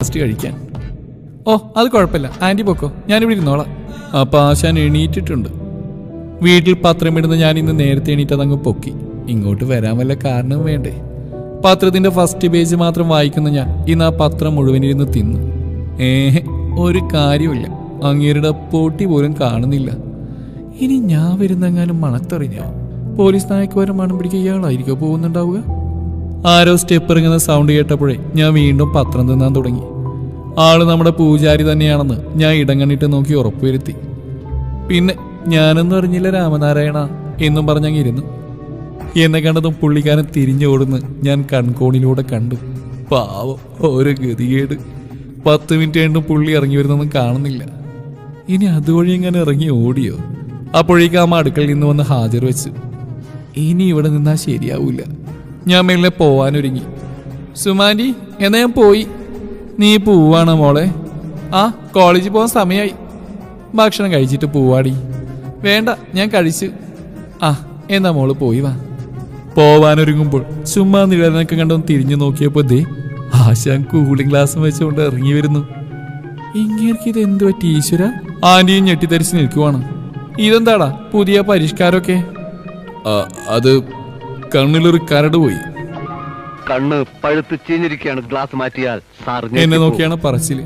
First കഴിക്കാൻ. ഓ അത് കുഴപ്പമില്ല, ആൻറ്റി പൊക്കോ, ഞാനിവിടെ ഇരുന്നോളാം. അപ്പം ആശാൻ എണീറ്റിട്ടുണ്ട്. വീട്ടിൽ പത്രമിടുന്ന ഞാൻ ഇന്ന് നേരത്തെ എണീറ്റതങ്ങ് പൊക്കി. ഇങ്ങോട്ട് വരാൻ വല്ല കാരണവും വേണ്ടേ? പത്രത്തിന്റെ ഫസ്റ്റ് പേജ് മാത്രം വായിക്കുന്ന ഞാൻ ഇന്ന് ആ പത്രം മുഴുവനിരുന്ന് തിന്നു. ഒരു കാര്യമില്ല, അങ്ങേരുടെ പൊട്ടി പോലും കാണുന്നില്ല. ഇനി ഞാൻ വരുന്നെങ്ങാനും മണത്തറിഞ്ഞോ? പോലീസ് നായക്ക് മണം പിടിക്കുക ഇയാളായിരിക്കോ പോകുന്നുണ്ടാവുക? ആരോ സ്റ്റെപ്പ് ഇറങ്ങുന്ന സൗണ്ട് കേട്ടപ്പോഴേ ഞാൻ വീണ്ടും പത്രം തിന്നാൻ തുടങ്ങി. ആള് നമ്മുടെ പൂജാരി തന്നെയാണെന്ന് ഞാൻ ഇടം കണ്ടിട്ട് നോക്കി ഉറപ്പുവരുത്തി. പിന്നെ ഞാനൊന്നും അറിഞ്ഞില്ല രാമനാരായണ എന്നും പറഞ്ഞങ്ങിരുന്നു. എന്നെ കണ്ടതും പുള്ളിക്കാരൻ തിരിഞ്ഞോടുന്ന് ഞാൻ കൺകോണിലൂടെ കണ്ടു. പാവം, ഒരു ഗതികേട്. 10 മിനിറ്റ് കഴിഞ്ഞും പുള്ളി ഇറങ്ങി വരുന്നൊന്നും കാണുന്നില്ല. ഇനി അതുവഴി ഇങ്ങനെ ഇറങ്ങി ഓടിയോ? അപ്പോഴേക്കും അമ്മ അടുക്കളയിൽ നിന്ന് വന്ന് ഹാജർ വെച്ചു. ഇനി ഇവിടെ നിന്നാൽ ശരിയാവൂല. ഞാൻ മെല്ലെ പോവാനൊരുങ്ങി. സുമാൻറ്റി, എന്നാ ഞാൻ പോയി. നീ പോവാണോ മോളെ? ആ, കോളേജിൽ പോകാൻ സമയമായി. ഭക്ഷണം കഴിച്ചിട്ട് പോവാടി. വേണ്ട, ഞാൻ കഴിച്ചു. ആ, എന്നാ മോള് പോയി വാ. പോവാനൊരുങ്ങുമ്പോൾ ചുമ്മാ നിഴലിനൊക്കെ കണ്ടൊന്ന് തിരിഞ്ഞു നോക്കിയപ്പോ ദേ ആശാൻ കൂളിംഗ് ഗ്ലാസും വെച്ചുകൊണ്ട് ഇറങ്ങി വരുന്നു. ഇങ്ങേർക്ക് ഇത് എന്തുവാ ടീശ്വര? ആന്റിയും ഞെട്ടിത്തരിച്ച് നിൽക്കുവാണ്. ഇതെന്താടാ പുതിയ പരിഷ്കാരമൊക്കെ? അത് കണ്ണിലൊരു കരട് പോയി. കണ്ണ് പഴുത്ത് ചീഞ്ഞിരിക്കുകയാണ്, ഗ്ലാസ് മാറ്റിയാൽ. എന്നെ നോക്കിയാണ് പറച്ചില്.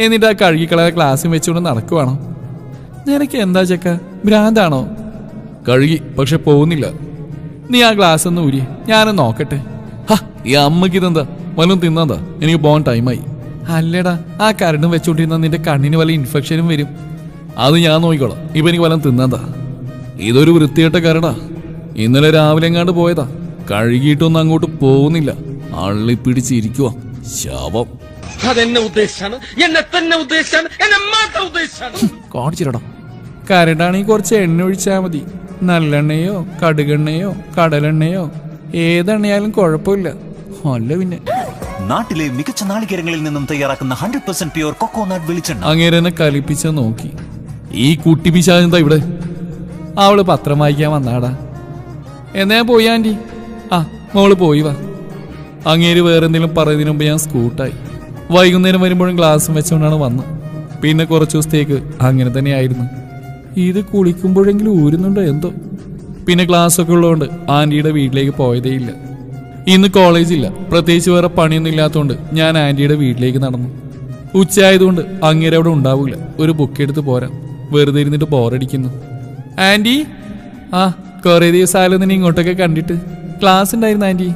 എന്നിട്ട് ആ കഴുകിക്കളയ ഗ്ലാസും വെച്ചുകൊണ്ട് നടക്കുവാണോ? നിനക്ക് എന്താ ചെക്ക, ഭ്രാന്താണോ? കഴുകി, പക്ഷെ പോകുന്നില്ല. നീ ആ ഗ്ലാസ് ഒന്ന് ഊരി, ഞാനൊന്ന് നോക്കട്ടെ. ഈ അമ്മക്ക് ഇതെന്താ, വല്ലതും തിന്നാ? എനിക്ക് പോകാൻ ടൈമായി. അല്ലടാ, ആ കരടും വെച്ചോണ്ടിരുന്ന നിന്റെ കണ്ണിന് വല്ല ഇൻഫെക്ഷനും വരും. അത് ഞാൻ നോക്കിക്കോളാം. ഇപ്പൊ എനിക്ക് വല്ലതും തിന്നാ? ഇതൊരു വൃത്തികെട്ട കരടാ. ഇന്നലെ രാവിലെ എങ്ങാണ്ട് പോയതാ. കഴുകിയിട്ടൊന്നും അങ്ങോട്ട് പോകുന്നില്ല. അള്ളി പിടിച്ചിരിക്കുക. ശാപം. കാണിച്ചിരടാ. കരടാണെങ്കിൽ കുറച്ച് എണ്ണ ഒഴിച്ചാൽ മതി. നല്ലെണ്ണയോ കടുകെണ്ണയോ കടലെണ്ണയോ ഏതെണ്ണയാലും കുഴപ്പമില്ല. അല്ല പിന്നെ നാട്ടിലെ മികച്ച നാളികേരങ്ങളിൽ നിന്നും തയ്യാറാക്കുന്ന 100% പ്യൂർ കൊക്കോനട്ട് വെളിച്ചെണ്ണ. അങ്ങേരെന്നെ കലിപ്പിച്ച നോക്കി. ഈ കുട്ടി പിശാചെന്താ ഇവിടെ? അവള് പത്രം വായിക്കാൻ വന്നാടാ. എന്നാ ഞാൻ പോയി ആന്റി. ആ, മോള് പോയി വാ. അങ്ങേര് വേറെന്തെങ്കിലും പറയുന്നതിന് മുമ്പ് ഞാൻ സ്കൂട്ടായി. വൈകുന്നേരം വരുമ്പോഴും ഗ്ലാസും വെച്ചുകൊണ്ടാണ് വന്നത്. പിന്നെ കുറച്ചു ദിവസത്തേക്ക് അങ്ങനെ തന്നെയായിരുന്നു. ഇത് കുളിക്കുമ്പോഴെങ്കിലും ഊരുന്നുണ്ടോ എന്തോ. പിന്നെ ക്ലാസ്സൊക്കെ ഉള്ളതുകൊണ്ട് ആന്റിയുടെ വീട്ടിലേക്ക് പോയതേയില്ല. ഇന്ന് കോളേജില്ല, പ്രത്യേകിച്ച് വേറെ പണിയൊന്നും ഇല്ലാത്തതുകൊണ്ട് ഞാൻ ആന്റിയുടെ വീട്ടിലേക്ക് നടന്നു. ഉച്ചയായതുകൊണ്ട് അങ്ങേരെ അവിടെ ഉണ്ടാവില്ല. ഒരു ബുക്ക് എടുത്ത് പോരാം, വെറുതെ ഇരുന്നിട്ട് ബോറടിക്കുന്നു. ആന്റി, ആ കുറേ ദിവസമായാലും നിന്നെ ഇങ്ങോട്ടൊക്കെ കണ്ടിട്ട്. ക്ലാസ് ഉണ്ടായിരുന്നു ആന്റി.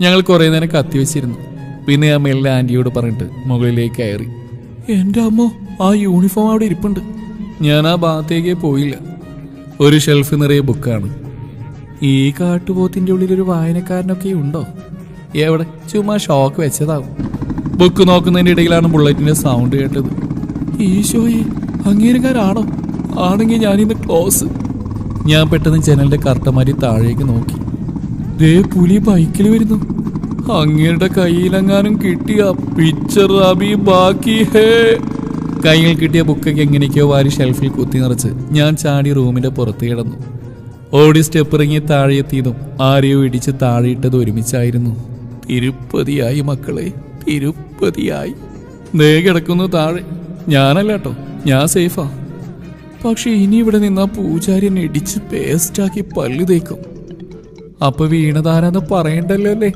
ഞങ്ങൾ കുറേ നേരം കത്തിവെച്ചിരുന്നു. പിന്നെ ഞാൻ മെല്ലെ ആന്റിയോട് പറഞ്ഞിട്ട് മുകളിലേക്ക് കയറി. എൻ്റെ അമ്മോ, ആ യൂണിഫോം അവിടെ ഇരിപ്പുണ്ട്. ഞാൻ ആ ഭാഗത്തേക്കേ പോയില്ല. ഒരു ഷെൽഫ് നിറയെ ബുക്കാണ്. ഈ കാട്ടുപോത്തിന്റെ ഉള്ളിലൊരു വായനക്കാരനൊക്കെ ഉണ്ടോ? എവിടെ? ചുമ്മാ ഷോക്ക് വെച്ചതാവും. ബുക്ക് നോക്കുന്നതിന്റെ ഇടയിലാണ് ബുള്ളറ്റിന്റെ സൗണ്ട് കേട്ടത്. ഈശോയെ, അങ്ങേരുകാരാണോ? ആണെങ്കിൽ ഞാനിന്ന് ക്ലോസ്. ഞാൻ പെട്ടെന്ന് ജനലിന്റെ കർട്ടമാരി താഴേക്ക് നോക്കി. ദേ പുലി ബൈക്കിൽ വരുന്നു. അങ്ങേരുടെ കയ്യിലെങ്ങാനും കിട്ടിയ പിക്ചർ അഭി ബാക്കി ഹേ. കയ്യിൽ കിട്ടിയ ബുക്കൊക്കെ എങ്ങനെയൊക്കെയോ വാരി ഷെൽഫിൽ കുത്തി നിറച്ച് ഞാൻ ചാടി റൂമിന്റെ പുറത്ത് കിടന്നു. ഓടി സ്റ്റെപ്പ് ഇറങ്ങി താഴെ എത്തിയതും ആരെയോ ഇടിച്ച് താഴെയിട്ടത് ഒരുമിച്ചായിരുന്നു. തിരുപ്പതിയായി മക്കളെ, തിരുപ്പതിയായി. ദേ കിടക്കുന്നു താഴെ. ഞാനല്ല കേട്ടോ, ഞാൻ സേഫാ. പക്ഷെ ഇനി ഇവിടെ നിന്നാ പൂജാരി എന്നെ ഇടിച്ച് പേസ്റ്റാക്കി പല്ല് തേക്കും. അപ്പൊ വീണതാരാന്ന് പറയണ്ടല്ലോ അല്ലേ?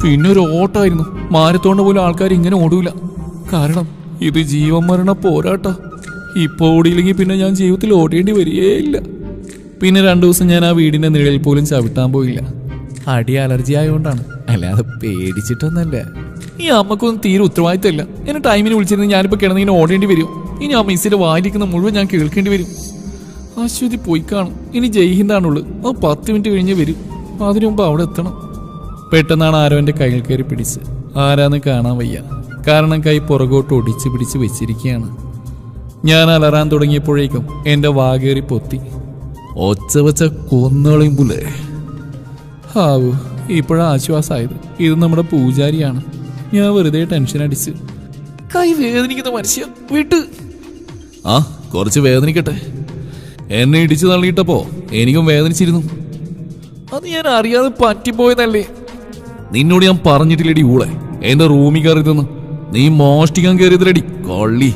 പിന്നെ ഒരു ഓട്ടായിരുന്നു. മാരത്തോണ്ട് പോലും ആൾക്കാർ ഇങ്ങനെ ഓടൂല. കാരണം ഇത് ജീവൻ മരണ പോരാട്ടാ. ഇപ്പൊ ഓടിയില്ലെങ്കിൽ പിന്നെ ഞാൻ ജീവിതത്തിൽ ഓടേണ്ടി വരികയില്ല. പിന്നെ 2 ദിവസം ഞാൻ ആ വീടിന്റെ നിഴലിൽ പോലും ചവിട്ടാൻ പോയില്ല. അടി അലർജി ആയതുകൊണ്ടാണ്, അല്ലാതെ പേടിച്ചിട്ടൊന്നല്ല. ഈ അമ്മക്കൊന്നും തീരെ ഉത്തരവാദിത്തമില്ല. എന്നെ ടൈമിന് വിളിച്ചിരുന്ന ഞാനിപ്പോ കിടന്നിങ്ങനെ ഓടേണ്ടി വരും. ഇനി ആ മിസ്സിന്റെ വായിലിരിക്കുന്ന മുഴുവൻ ഞാൻ കേൾക്കേണ്ടി വരും. അശ്വതി പോയി കാണും. ഇനി ജയ്ഹിന്ദാണുള്ളു. ആ 10 മിനിറ്റ് കഴിഞ്ഞ് വരും. അതിനു മുമ്പ് അവിടെ എത്തണം. പെട്ടെന്നാണ് ആരോ എൻ്റെ കയ്യിൽ കയറി പിടിച്ച്. ആരാന്ന് കാണാൻ വയ്യ. കാരണം കൈ പുറകോട്ട് ഒടിച്ച് പിടിച്ച് വെച്ചിരിക്കുകയാണ്. ഞാൻ അലറാൻ തുടങ്ങിയപ്പോഴേക്കും എൻ്റെ വാകേറി പൊത്തി. ഒച്ച വെച്ച കൊന്നോളയും പുലേ. ഹാവു, ഇപ്പോഴാ ആശ്വാസമായത്. ഇത് നമ്മുടെ പൂജാരിയാണ്. ഞാൻ വെറുതെ ടെൻഷൻ അടിച്ച്. കൈ വേദനിക്കുന്ന മനുഷ്യ വിട്ട്. ആ, കുറച്ച് വേദനിക്കട്ടെ. എന്നെ ഇടിച്ചു തള്ളിയിട്ടപ്പോ എനിക്കും വേദനിച്ചിരുന്നു. അത് ഞാൻ അറിയാതെ പറ്റിപ്പോയതല്ലേ. നിന്നോട് ഞാൻ പറഞ്ഞിട്ടില്ലടി ഊളെ എന്റെ റൂമിൽ കയറിയതെന്ന്. നീ മോഷ്ടിക്കാൻ കയറിയതിലടി കള്ളി.